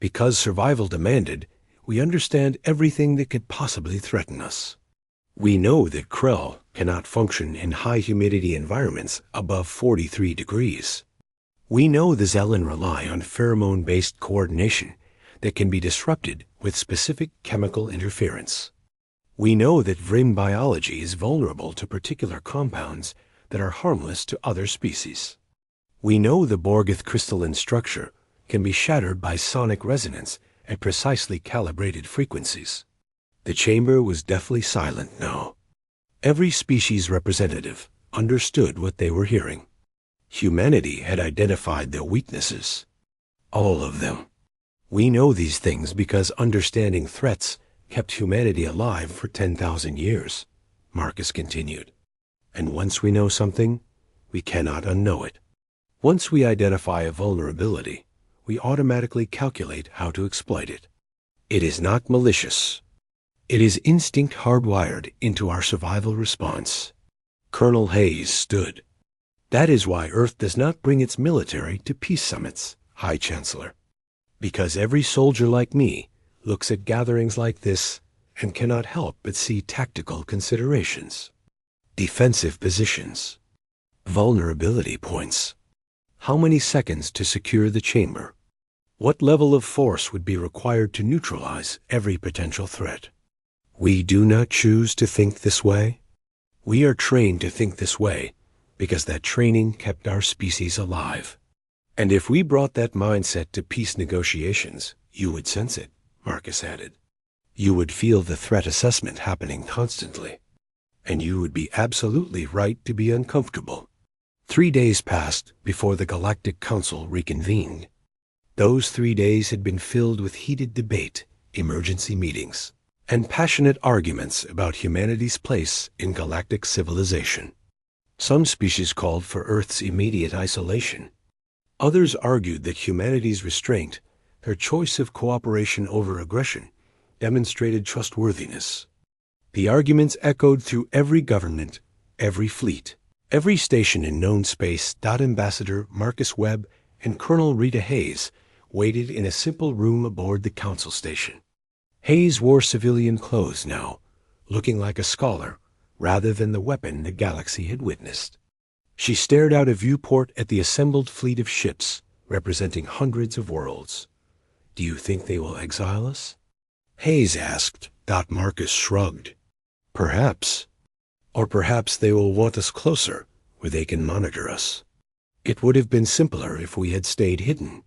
A: Because survival demanded, we understand everything that could possibly threaten us. We know that Krell cannot function in high humidity environments above 43 degrees. We know the Zelen rely on pheromone-based coordination that can be disrupted with specific chemical interference. We know that Vrim biology is vulnerable to particular compounds that are harmless to other species. We know the Borgeth crystalline structure can be shattered by sonic resonance at precisely calibrated frequencies. The chamber was deathly silent now. Every species representative understood what they were hearing. Humanity had identified their weaknesses. All of them. We know these things because understanding threats kept humanity alive for 10,000 years, Marcus continued. And once we know something, we cannot unknow it. Once we identify a vulnerability, we automatically calculate how to exploit it. It is not malicious. It is instinct hardwired into our survival response. Colonel Hayes stood. That is why Earth does not bring its military to peace summits, High Chancellor. Because every soldier like me looks at gatherings like this and cannot help but see tactical considerations, defensive positions, vulnerability points. How many seconds to secure the chamber? What level of force would be required to neutralize every potential threat? We do not choose to think this way. We are trained to think this way because that training kept our species alive. And if we brought that mindset to peace negotiations, you would sense it, Marcus added. You would feel the threat assessment happening constantly. And you would be absolutely right to be uncomfortable. 3 days passed before the Galactic Council reconvened. Those 3 days had been filled with heated debate, emergency meetings, and passionate arguments about humanity's place in galactic civilization. Some species called for Earth's immediate isolation. Others argued that humanity's restraint, her choice of cooperation over aggression, demonstrated trustworthiness. The arguments echoed through every government, every fleet, every station in known space. Ambassador Marcus Webb and Colonel Rita Hayes waited in a simple room aboard the council station. Hayes wore civilian clothes now, looking like a scholar rather than the weapon the galaxy had witnessed. She stared out a viewport at the assembled fleet of ships representing hundreds of worlds. Do you think they will exile us? Hayes asked. Marcus shrugged. Perhaps. Or perhaps they will want us closer, where they can monitor us. It would have been simpler if we had stayed hidden.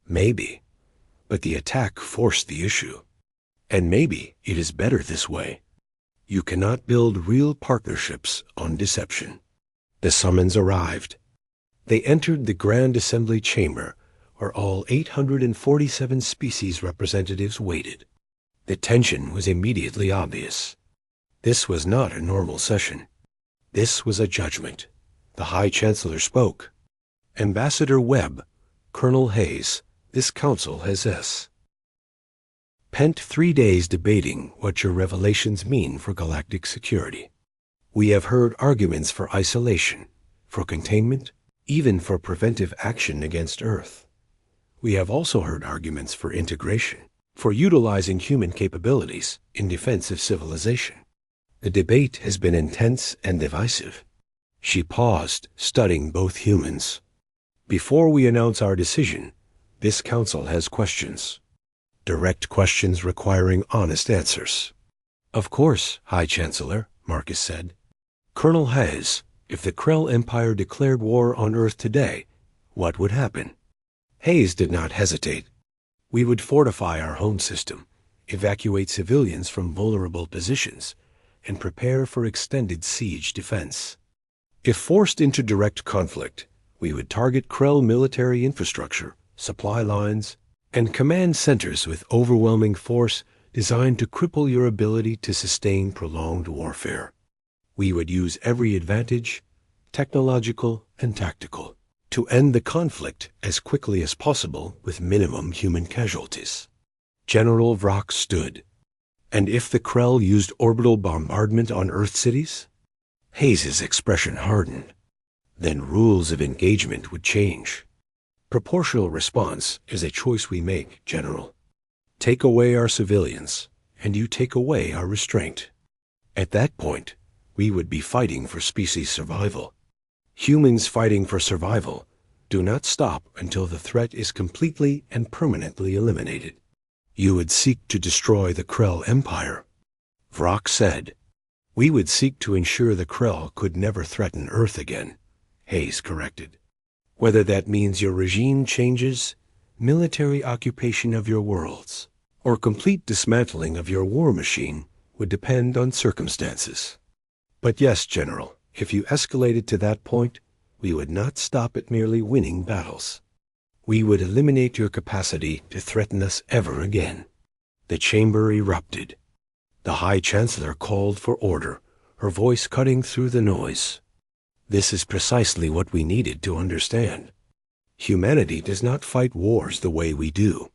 A: Maybe. But the attack forced the issue. And maybe it is better this way. You cannot build real partnerships on deception. The summons arrived. They entered the Grand Assembly Chamber, where all 847 species representatives waited. The tension was immediately obvious. This was not a normal session. This was a judgment. The High Chancellor spoke. Ambassador Webb, Colonel Hayes, this council has spent 3 days debating what your revelations mean for galactic security. We have heard arguments for isolation, for containment, even for preventive action against Earth. We have also heard arguments for integration, for utilizing human capabilities in defense of civilization. The debate has been intense and divisive. She paused, studying both humans. Before we announce our decision, this council has questions. Direct questions requiring honest answers. Of course, High Chancellor, Marcus said. Colonel Hayes, if the Krell Empire declared war on Earth today, what would happen? Hayes did not hesitate. We would fortify our home system, evacuate civilians from vulnerable positions, and prepare for extended siege defense. If forced into direct conflict, we would target Krell military infrastructure, supply lines, and command centers with overwhelming force designed to cripple your ability to sustain prolonged warfare. We would use every advantage, technological and tactical, to end the conflict as quickly as possible with minimum human casualties. General Vrock stood. And if the Krell used orbital bombardment on Earth cities? Hayes's expression hardened. Then rules of engagement would change. Proportional response is a choice we make, General. Take away our civilians, and you take away our restraint. At that point, we would be fighting for species survival. Humans fighting for survival do not stop until the threat is completely and permanently eliminated. You would seek to destroy the Krell Empire. Vrock said. We would seek to ensure the Krell could never threaten Earth again, Hayes corrected. Whether that means your regime changes, military occupation of your worlds, or complete dismantling of your war machine would depend on circumstances. But yes, General, if you escalated to that point, we would not stop at merely winning battles. We would eliminate your capacity to threaten us ever again. The chamber erupted. The High Chancellor called for order, her voice cutting through the noise. This is precisely what we needed to understand. Humanity does not fight wars the way we do.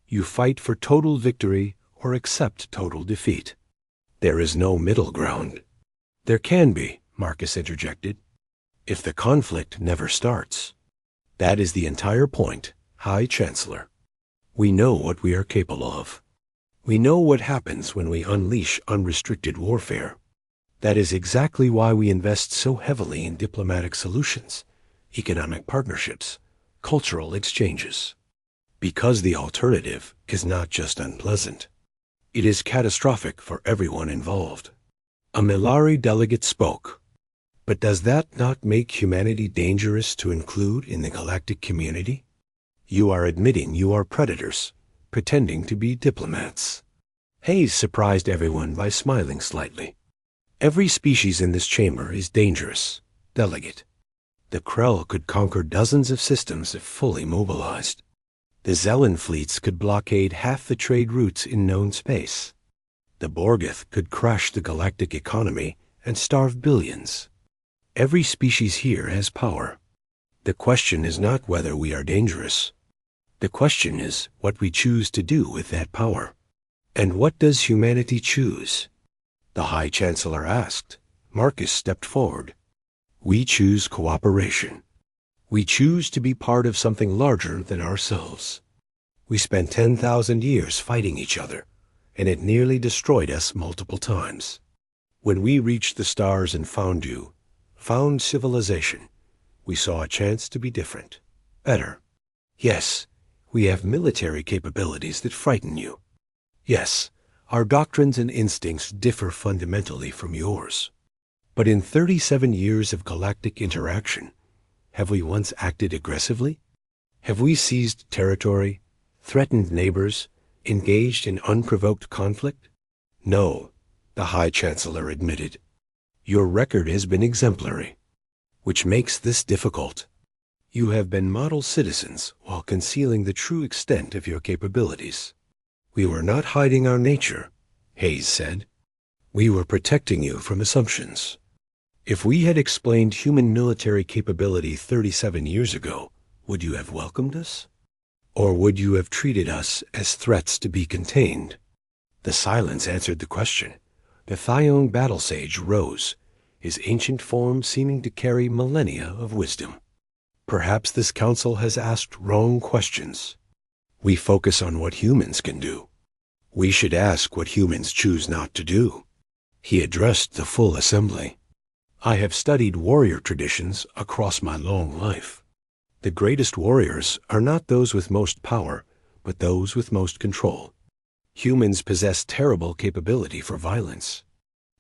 A: You fight for total victory or accept total defeat. There is no middle ground. There can be, Marcus interjected, if the conflict never starts. That is the entire point, High Chancellor. We know what we are capable of. We know what happens when we unleash unrestricted warfare. That is exactly why we invest so heavily in diplomatic solutions, economic partnerships, cultural exchanges. Because the alternative is not just unpleasant. It is catastrophic for everyone involved. A Milari delegate spoke. But does that not make humanity dangerous to include in the galactic community? You are admitting you are predators, pretending to be diplomats. Hayes surprised everyone by smiling slightly. Every species in this chamber is dangerous, delegate. The Krell could conquer dozens of systems if fully mobilized. The Zelen fleets could blockade half the trade routes in known space. The Borgeth could crash the galactic economy and starve billions. Every species here has power. The question is not whether we are dangerous. The question is what we choose to do with that power. And what does humanity choose? The High Chancellor asked. Marcus stepped forward. We choose cooperation. We choose to be part of something larger than ourselves. We spent 10,000 years fighting each other, and it nearly destroyed us multiple times. When we reached the stars and found you, found civilization, we saw a chance to be different, better. Yes, we have military capabilities that frighten you. Yes, our doctrines and instincts differ fundamentally from yours. But in 37 years of galactic interaction, have we once acted aggressively? Have we seized territory, threatened neighbors, engaged in unprovoked conflict? No, the High Chancellor admitted. Your record has been exemplary, which makes this difficult. You have been model citizens while concealing the true extent of your capabilities. We were not hiding our nature, Hayes said. We were protecting you from assumptions. If we had explained human military capability 37 years ago, would you have welcomed us? Or would you have treated us as threats to be contained? The silence answered the question. The Thiong battle sage rose, his ancient form seeming to carry millennia of wisdom. Perhaps this council has asked wrong questions. We focus on what humans can do. We should ask what humans choose not to do. He addressed the full assembly. I have studied warrior traditions across my long life. The greatest warriors are not those with most power, but those with most control. Humans possess terrible capability for violence.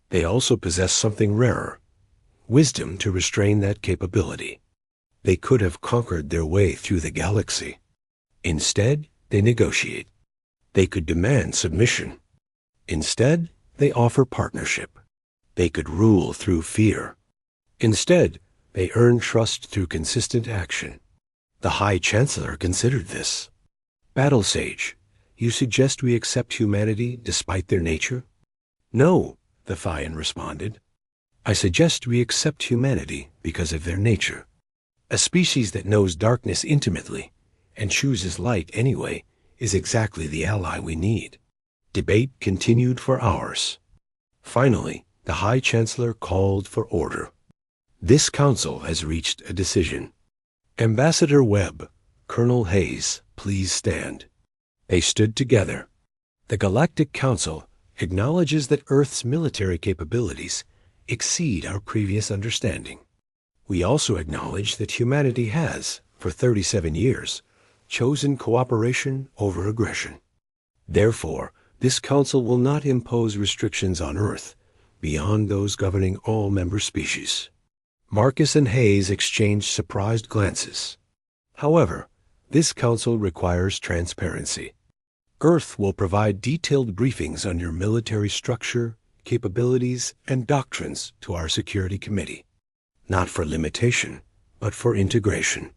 A: They also possess something rarer, wisdom to restrain that capability. They could have conquered their way through the galaxy. Instead, they negotiate. They could demand submission. Instead, they offer partnership. They could rule through fear. Instead, they earn trust through consistent action. The High Chancellor considered this. Battle Sage, you suggest we accept humanity despite their nature? No, the Thian responded. I suggest we accept humanity because of their nature. A species that knows darkness intimately and chooses light anyway is exactly the ally we need. Debate continued for hours. Finally, the High Chancellor called for order. This council has reached a decision. Ambassador Webb, Colonel Hayes, please stand. They stood together. The Galactic Council acknowledges that Earth's military capabilities exceed our previous understanding. We also acknowledge that humanity has, for 37 years, chosen cooperation over aggression. Therefore, this council will not impose restrictions on Earth beyond those governing all member species. Marcus and Hayes exchanged surprised glances. However, this council requires transparency. Earth will provide detailed briefings on your military structure, capabilities, and doctrines to our Security Committee, not for limitation, but for integration.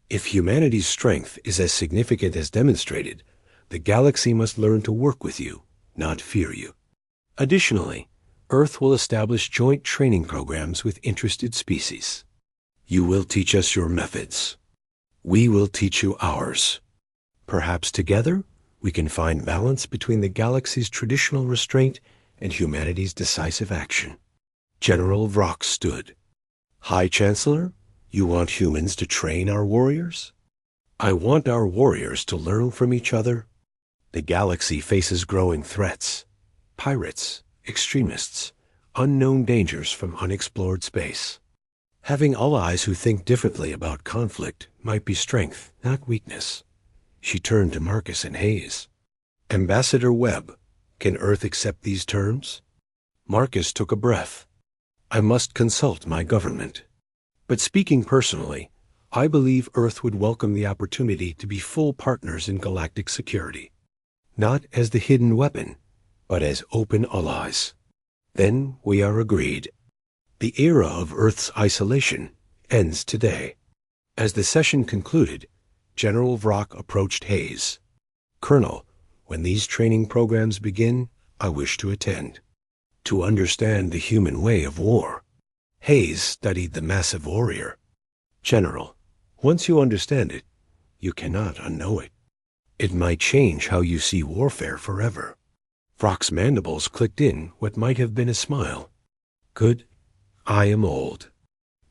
A: If humanity's strength is as significant as demonstrated, the galaxy must learn to work with you, not fear you. Additionally, Earth will establish joint training programs with interested species. You will teach us your methods. We will teach you ours. Perhaps together, we can find balance between the galaxy's traditional restraint and humanity's decisive action. General Vrock stood. High Chancellor, you want humans to train our warriors? I want our warriors to learn from each other The galaxy faces growing threats. Pirates, extremists, unknown dangers from unexplored space. Having allies who think differently about conflict might be strength, not weakness. She turned to Marcus and Hayes. Ambassador Webb, can Earth accept these terms? Marcus took a breath. I must consult my government. But speaking personally, I believe Earth would welcome the opportunity to be full partners in galactic security. Not as the hidden weapon, but as open allies. Then we are agreed. The era of Earth's isolation ends today. As the session concluded, General Vrock approached Hayes. Colonel, when these training programs begin, I wish to attend. To understand the human way of war. Hayes studied the massive warrior. General, once you understand it, you cannot unknow it. It might change how you see warfare forever. Vrock's mandibles clicked in what might have been a smile. Good. I am old.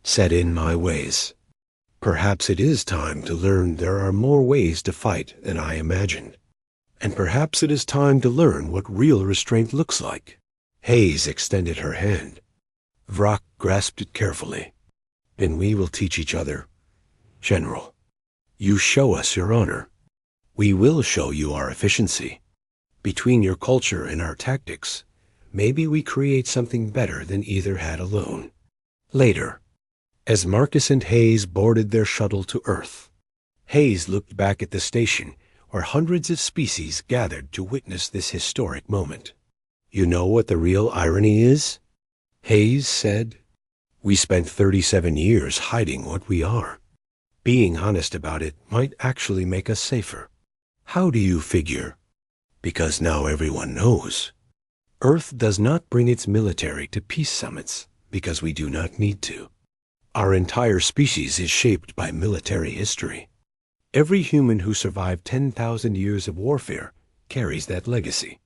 A: Set in my ways. Perhaps it is time to learn there are more ways to fight than I imagined. And perhaps it is time to learn what real restraint looks like. Hayes extended her hand. Vrock grasped it carefully. Then we will teach each other. General, you show us your honor. We will show you our efficiency. Between your culture and our tactics, maybe we create something better than either had alone. Later, as Marcus and Hayes boarded their shuttle to Earth, Hayes looked back at the station where hundreds of species gathered to witness this historic moment. You know what the real irony is? Hayes said, we spent 37 years hiding what we are. Being honest about it might actually make us safer. How do you figure? Because now everyone knows. Earth does not bring its military to peace summits because we do not need to. Our entire species is shaped by military history. Every human who survived 10,000 years of warfare carries that legacy.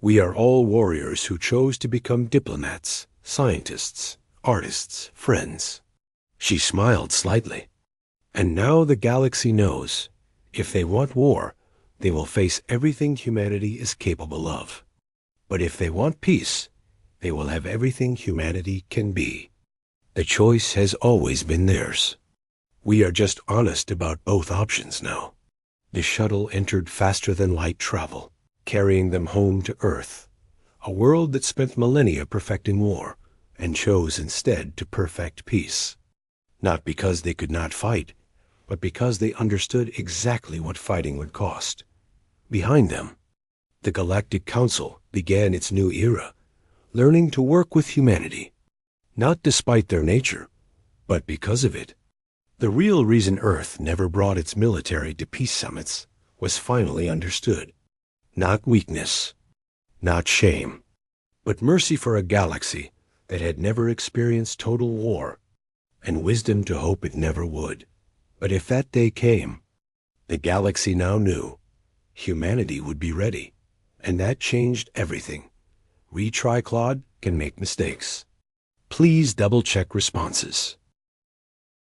A: We are all warriors who chose to become diplomats, scientists, artists, friends. She smiled slightly. And now the galaxy knows, if they want war, they will face everything humanity is capable of. But if they want peace, they will have everything humanity can be. The choice has always been theirs. We are just honest about both options now. The shuttle entered faster than light travel, carrying them home to Earth, a world that spent millennia perfecting war and chose instead to perfect peace. Not because they could not fight, but because they understood exactly what fighting would cost. Behind them, the Galactic Council began its new era, learning to work with humanity, not despite their nature, but because of it. The real reason Earth never brought its military to peace summits was finally understood. Not weakness, not shame, but mercy for a galaxy that had never experienced total war, and wisdom to hope it never would. But if that day came, the galaxy now knew humanity would be ready, and that changed everything. Retry Claude can make mistakes. Please double-check responses.